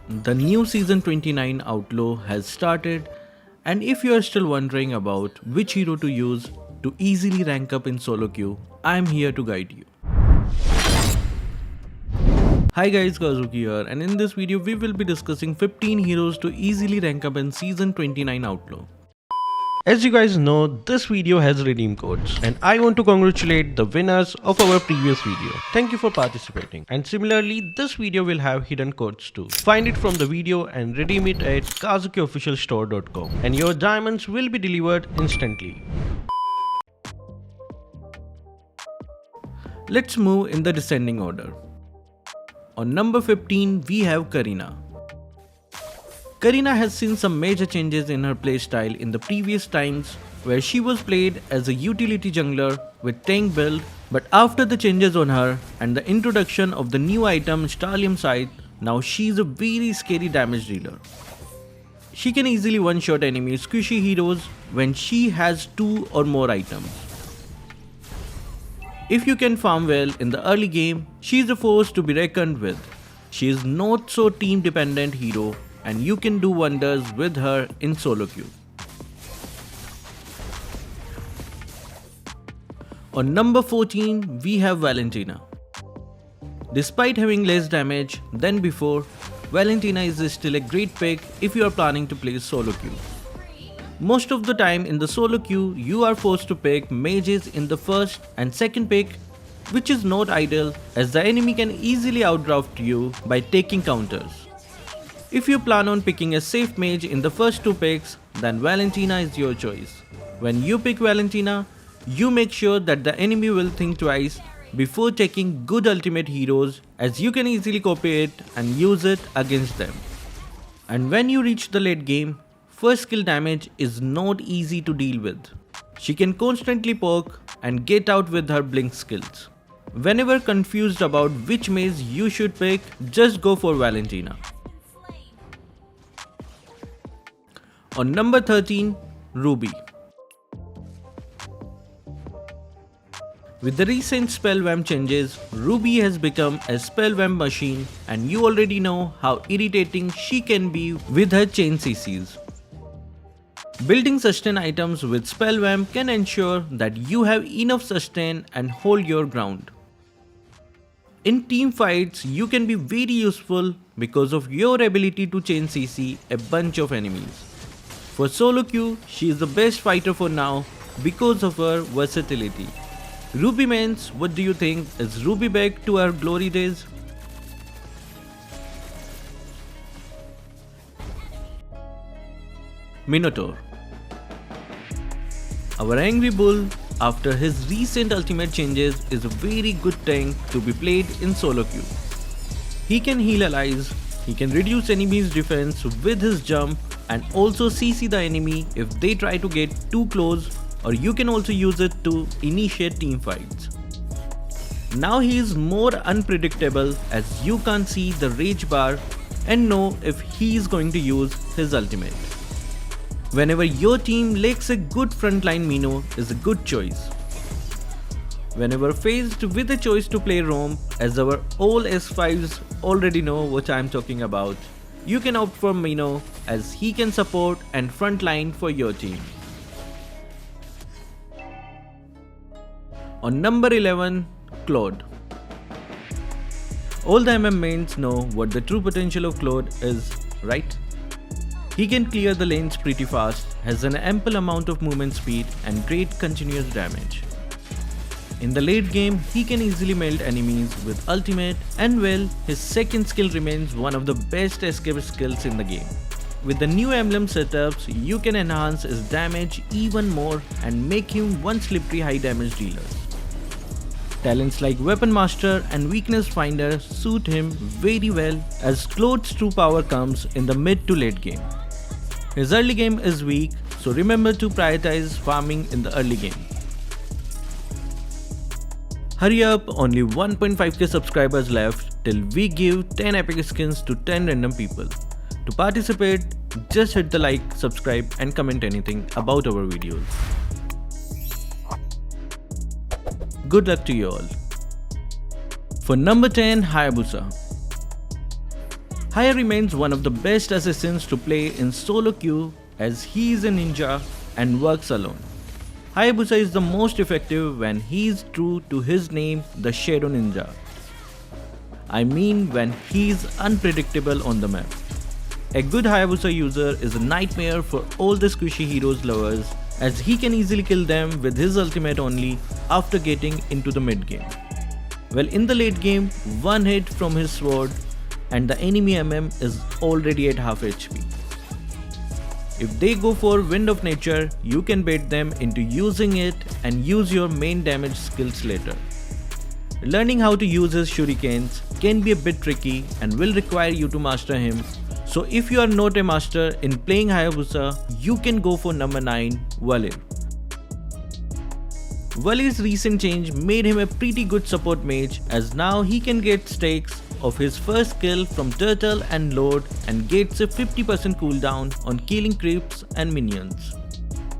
The new season 29 Outlaw has started, and if you are still wondering about which hero to use to easily rank up in solo queue, I am here to guide you. Hi guys, Kazuki here, and in this video we will be discussing 15 heroes to easily rank up in season 29 Outlaw. As you guys know, this video has redeem codes and I want to congratulate the winners of our previous video. Thank you for participating. And similarly, this video will have hidden codes too. Find it from the video and redeem it at Kazukiofficialstore.com and your diamonds will be delivered instantly. Let's move in the descending order. On number 15 we have Karina. Karina has seen some major changes in her playstyle in the previous times where she was played as a utility jungler with tank build, but after the changes on her and the introduction of the new item Stallium Scythe, now she is a very scary damage dealer. She can easily one-shot enemy squishy heroes when she has 2 or more items. If you can farm well in the early game, she is a force to be reckoned with. She is not so team dependent hero and you can do wonders with her in solo queue. On number 14 we have Valentina. Despite having less damage than before, Valentina is still a great pick if you are planning to play solo queue. Most of the time in the solo queue you are forced to pick mages in the first and second pick, which is not ideal as the enemy can easily outdraft you by taking counters. If you plan on picking a safe mage in the first 2 picks, then Valentina is your choice. When you pick Valentina, you make sure that the enemy will think twice before taking good ultimate heroes, as you can easily copy it and use it against them. And when you reach the late game, first skill damage is not easy to deal with. She can constantly poke and get out with her blink skills. Whenever confused about which mage you should pick, just go for Valentina. On number 13, Ruby. With the recent spellwamp changes, Ruby has become a spellwamp machine and you already know how irritating she can be with her chain CCs. Building sustain items with spellwamp can ensure that you have enough sustain and hold your ground. In team fights, you can be very useful because of your ability to chain CC a bunch of enemies. For solo queue, she is the best fighter for now because of her versatility. Ruby mains, what do you think? Is Ruby back to her glory days? Minotaur. Our angry bull, after his recent ultimate changes, is a very good tank to be played in solo queue. He can heal allies, he can reduce enemies' defense with his jump and also CC the enemy if they try to get too close, or you can also use it to initiate team fights. Now he is more unpredictable as you can't see the rage bar and know if he is going to use his ultimate. Whenever your team lacks a good frontline Mino is a good choice. Whenever faced with a choice to play roam, as our all S5s already know what I am talking about, you can opt for Mino as he can support and frontline for your team. On number 11, Claude. All the MM mains know what the true potential of Claude is, right? He can clear the lanes pretty fast, has an ample amount of movement speed and great continuous damage. In the late game, he can easily melt enemies with ultimate, and well, his second skill remains one of the best escape skills in the game. With the new emblem setups, you can enhance his damage even more and make him one slippery high damage dealer. Talents like Weapon Master and Weakness Finder suit him very well as Claude's true power comes in the mid to late game. His early game is weak, so remember to prioritize farming in the early game. Hurry up, only 1.5k subscribers left till we give 10 epic skins to 10 random people. To participate, just hit the like, subscribe and comment anything about our videos. Good luck to you all. For number 10, Hayabusa. Haya remains one of the best assassins to play in solo queue as he is a ninja and works alone. Hayabusa is the most effective when he is true to his name, the Shadow Ninja. I mean when he is unpredictable on the map. A good Hayabusa user is a nightmare for all the squishy heroes lovers as he can easily kill them with his ultimate only after getting into the mid game. Well, in the late game, one hit from his sword and the enemy MM is already at half HP. If they go for Wind of Nature, you can bait them into using it and use your main damage skills later. Learning how to use his shurikens can be a bit tricky and will require you to master him. So if you are not a master in playing Hayabusa, you can go for number 9, Valir. Valir's recent change made him a pretty good support mage as now he can get stacks of his first kill from Turtle and Lord and gets a 50% cooldown on killing creeps and minions.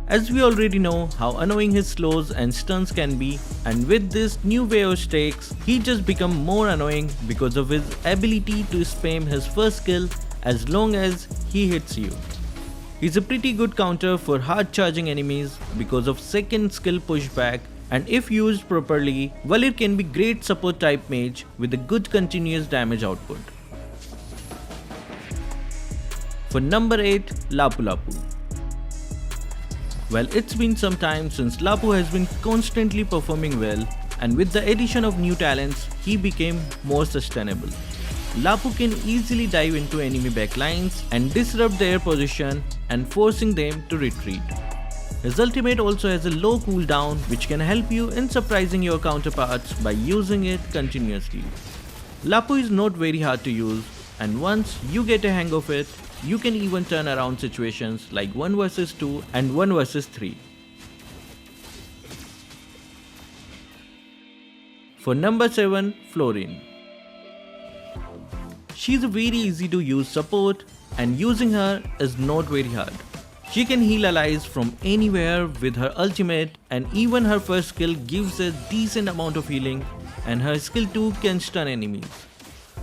As we already know how annoying his slows and stuns can be, and with this new way of stakes, he just become more annoying because of his ability to spam his first kill as long as he hits you. He's a pretty good counter for hard charging enemies because of second skill pushback, and if used properly, Valir can be great support type mage with a good continuous damage output. For number 8, Lapu Lapu. Well, it's been some time since Lapu has been constantly performing well, and with the addition of new talents, he became more sustainable. Lapu can easily dive into enemy backlines and disrupt their position and forcing them to retreat. His ultimate also has a low cooldown which can help you in surprising your counterparts by using it continuously. Lapu is not very hard to use, and once you get a hang of it, you can even turn around situations like 1 vs 2 and 1 vs 3. For number 7, Florine. She's a very easy to use support and using her is not very hard. She can heal allies from anywhere with her ultimate, and even her first skill gives a decent amount of healing, and her skill 2 can stun enemies.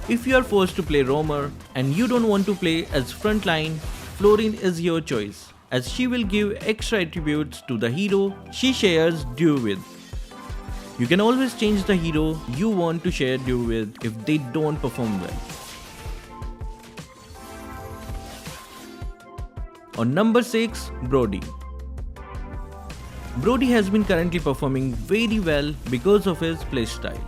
If you are forced to play roamer and you don't want to play as frontline, Florine is your choice as she will give extra attributes to the hero she shares duo with. You can always change the hero you want to share duo with if they don't perform well. On number 6, Brody. Brody has been currently performing very well because of his playstyle.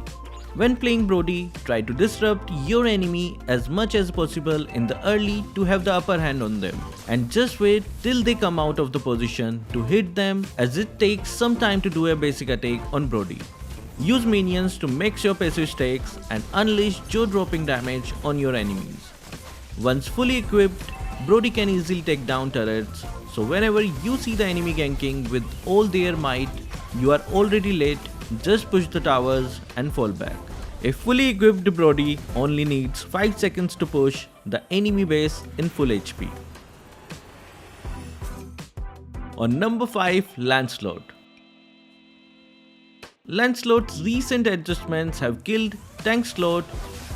When playing Brody, try to disrupt your enemy as much as possible in the early to have the upper hand on them, and just wait till they come out of the position to hit them as it takes some time to do a basic attack on Brody. Use minions to mix your passive stacks and unleash jaw-dropping damage on your enemies. Once fully equipped, Brody can easily take down turrets, so whenever you see the enemy ganking with all their might, you are already late, just push the towers and fall back. A fully equipped Brody only needs 5 seconds to push the enemy base in full HP. On number 5, Lancelot. Lancelot's recent adjustments have killed Thanx,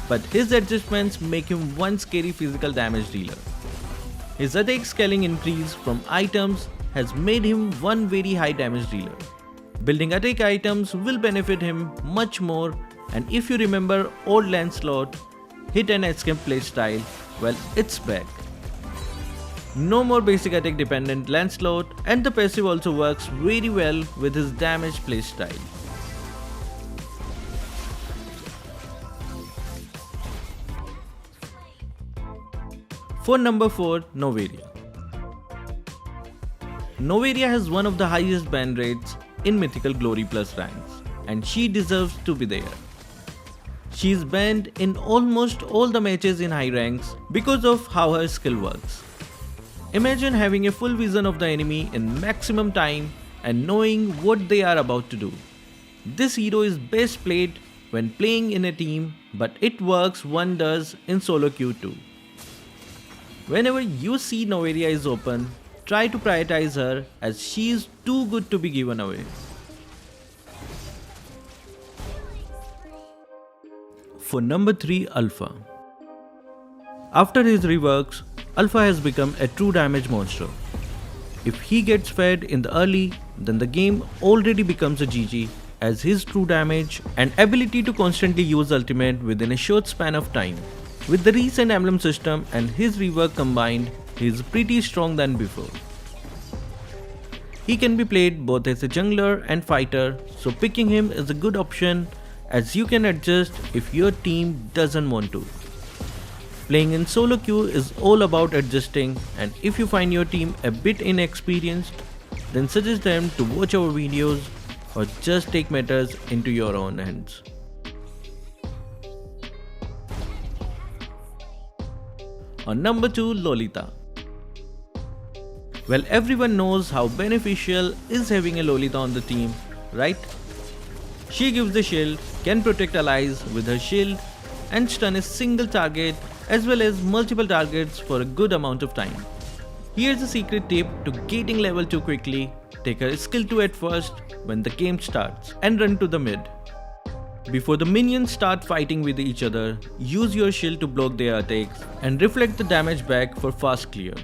but his adjustments make him one scary physical damage dealer. His attack scaling increase from items has made him one very high damage dealer. Building attack items will benefit him much more, and if you remember old Lancelot hit and escape playstyle, well, it's back. No more basic attack dependent Lancelot, and the passive also works very well with his damage playstyle. For number 4, Noveria. Noveria has one of the highest ban rates in Mythical Glory Plus ranks, and she deserves to be there. She is banned in almost all the matches in high ranks because of how her skill works. Imagine having a full vision of the enemy in maximum time and knowing what they are about to do. This hero is best played when playing in a team, but it works wonders in solo queue too. Whenever you see Noveria is open, try to prioritize her as she is too good to be given away. For number 3, Alpha. After his reworks, Alpha has become a true damage monster. If he gets fed in the early, then the game already becomes a GG, as his true damage and ability to constantly use ultimate within a short span of time. With the recent emblem system and his rework combined, he is pretty strong than before. He can be played both as a jungler and fighter, so picking him is a good option as you can adjust if your team doesn't want to. Playing in solo queue is all about adjusting, and if you find your team a bit inexperienced, then suggest them to watch our videos or just take matters into your own hands. On number 2, Lolita. Well, everyone knows how beneficial is having a Lolita on the team, right? She gives the shield, can protect allies with her shield, and stun a single target as well as multiple targets for a good amount of time. Here's a secret tip to getting level 2 quickly. Take her skill 2 at first when the game starts and run to the mid. Before the minions start fighting with each other, use your shield to block their attacks and reflect the damage back for fast clear.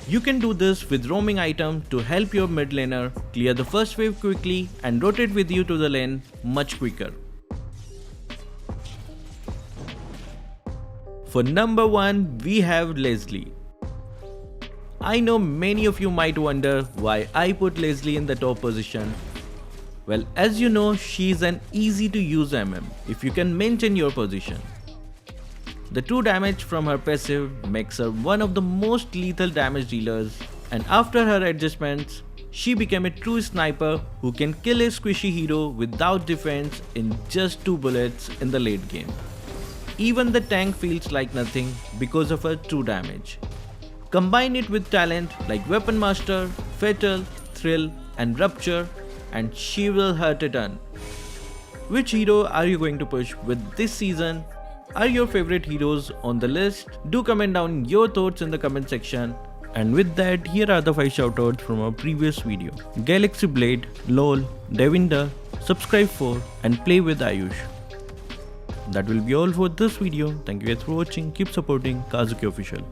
You can do this with roaming item to help your mid laner clear the first wave quickly and rotate with you to the lane much quicker. For number 1, we have Leslie. I know many of you might wonder why I put Leslie in the top position. Well, as you know, she is an easy to use MM if you can maintain your position. The true damage from her passive makes her one of the most lethal damage dealers, and after her adjustments, she became a true sniper who can kill a squishy hero without defense in just 2 bullets in the late game. Even the tank feels like nothing because of her true damage. Combine it with talent like Weapon Master, Fatal, Thrill and Rupture, and she will hurt a ton. Which hero are you going to push with this season? Are your favorite heroes on the list? Do comment down your thoughts in the comment section. And with that, here are the 5 shoutouts from our previous video. Galaxy Blade, LOL, Devinder, Subscribe for and Play with Ayush. That will be all for this video. Thank you guys for watching. Keep supporting Kazuki Official.